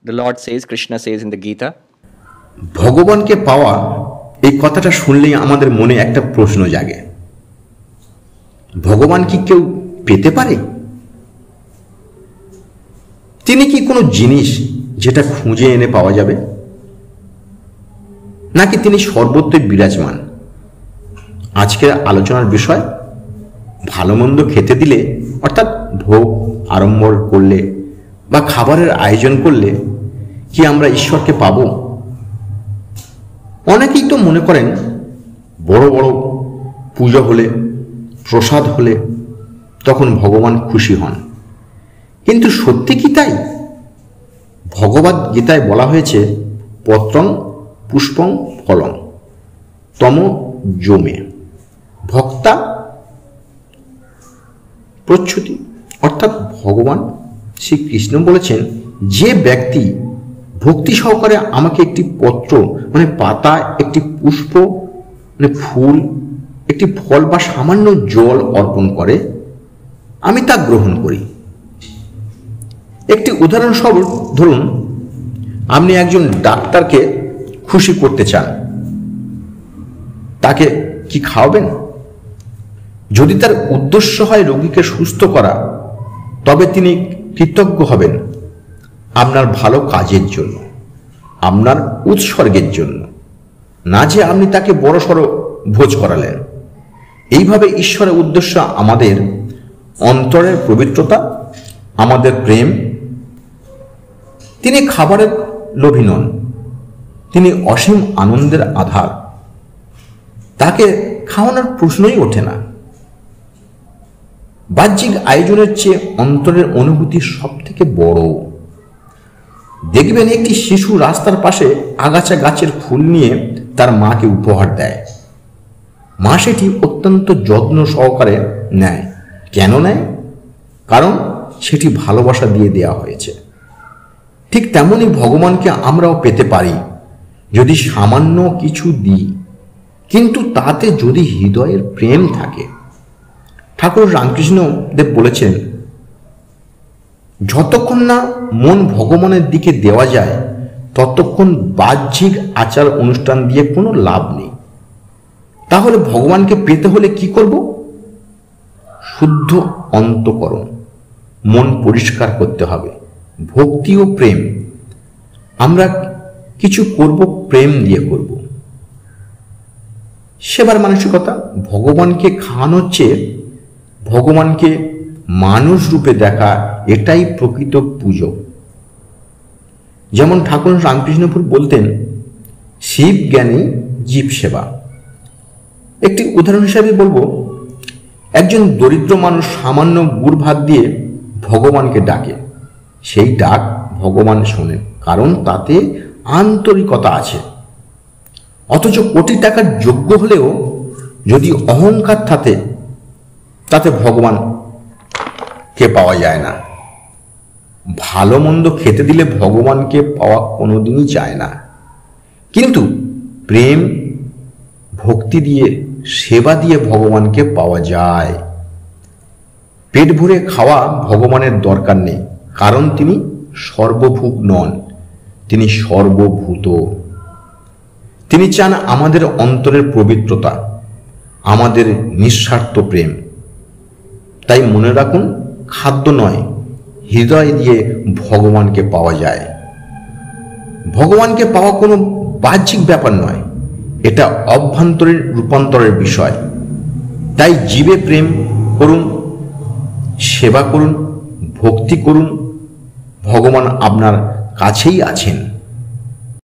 The Lord says, Krishna says in the Gita, ভগবানকে পাওয়া এই কথাটা শুনলেই আমাদের মনে একটা প্রশ্ন জাগে, ভগবান কি কেউ পেতে পারে? তিনি কি কোনো জিনিস যেটা খুঁজে এনে পাওয়া যাবে, নাকি তিনি সর্বত্রই বিরাজমান? আজকের আলোচনার বিষয়, ভালো মন্দ খেতে দিলে, অর্থাৎ ভোগ আড়ম্বর করলে বা খাবারের আয়োজন করলে কি আমরা ঈশ্বরকে পাব? অনেকেই তো মনে করেন বড় বড় পুজো হলে, প্রসাদ হলে তখন ভগবান খুশি হন, কিন্তু সত্যি কি তাই? ভগবদ গীতায় বলা হয়েছে, পত্রং পুষ্পং ফলং তম জমে ভক্তা প্রচ্ছুতি। অর্থাৎ ভগবান শ্রীকৃষ্ণ বলেছেন, যে ব্যক্তি ভক্তি সহকারে আমাকে একটি পত্র মানে পাতা, একটি পুষ্প মানে ফুল, একটি ফল বা সামান্য জল অর্পণ করে, আমি তা গ্রহণ করি। একটি উদাহরণস্বরূপ ধরুন, আপনি একজন ডাক্তারকে খুশি করতে চান, তাকে কি খাওয়াবেন? যদি তার উদ্দেশ্য হয় রোগীকে সুস্থ করা, তবে তিনি কৃতজ্ঞ হবেন আপনার ভালো কাজের জন্য, আপনার উৎসর্গের জন্য, না যে আপনি তাকে বড়সড় ভোজ করালেন। এইভাবে ঈশ্বরের উদ্দেশ্য আমাদের অন্তরের পবিত্রতা, আমাদের প্রেম। তিনি খাবারের লোভী নন, তিনি অসীম আনন্দের আধার। তাকে খাওয়ানোর প্রশ্নই ওঠে না। বাহ্যিক আয়োজনের চেয়ে অন্তরের অনুভূতি সব থেকে বড়। দেখবেন একটি শিশু রাস্তার পাশে আগাছা গাছের ফুল নিয়ে তার মাকে উপহার দেয়। মা সেটি অত্যন্ত যত্ন সহকারে নেয়। কেন নেয়? কারণ সেটি ভালোবাসা দিয়ে দেওয়া হয়েছে। ঠিক তেমনি ভগবানকে আমরাও পেতে পারি যদি সামান্য কিছু দিই, কিন্তু তাতে যদি হৃদয়ের প্রেম থাকে। ঠাকুর রামকৃষ্ণ দেব বলেছেন, যতক্ষণ না মন ভগবানের দিকে দেওয়া যায়, ততক্ষণ বাহ্যিক আচার অনুষ্ঠান দিয়ে কোনো লাভ নেই। তাহলে ভগবানকে পেতে হলে কি করব? শুদ্ধ অন্তঃকরণ, মন পরিষ্কার করতে হবে। ভক্তি ও প্রেম, আমরা কিছু করব প্রেম দিয়ে করব। সেবার মানসিকতা, ভগবানকে খাওয়ানোর চেয়ে ভগবানকে মানুষ রূপে দেখা, এটাই প্রকৃত পুজো। যেমন ঠাকুর রামকৃষ্ণপুর বলতেন, শিব জ্ঞানী জীব সেবা। একটি উদাহরণ হিসাবে বলবো, একজন দরিদ্র মানুষ সামান্য গুড় ভাত দিয়ে ভগবানকে ডাকে। সেই ডাক ভগবান শোনেন, কারণ তাতে আন্তরিকতা আছে। অথচ কোটি টাকার যোগ্য হলেও যদি অহংকার থাকে, তাতে ভগবানকে পাওয়া যায় না। ভালো মন্দ খেতে দিলে ভগবানকে পাওয়া কোনোদিনই যায় না, কিন্তু প্রেম ভক্তি দিয়ে, সেবা দিয়ে ভগবানকে পাওয়া যায়। পেট ভরে খাওয়া ভগবানের দরকার নেই, কারণ তিনি সর্বভূক নন, তিনি সর্বভূত। তিনি চান আমাদের অন্তরের পবিত্রতা, আমাদের নিঃস্বার্থ প্রেম। তাই মনে রাখুন, খাদ্য নয়, হৃদয় দিয়ে ভগবানকে পাওয়া যায়। ভগবানকে পাওয়া কোনো বাহ্যিক ব্যাপার নয়, এটা অভ্যন্তরীণ রূপান্তরের বিষয়। তাই জীবে প্রেম করুন, সেবা করুন, ভক্তি করুন। ভগবান আপনার কাছেই আছেন।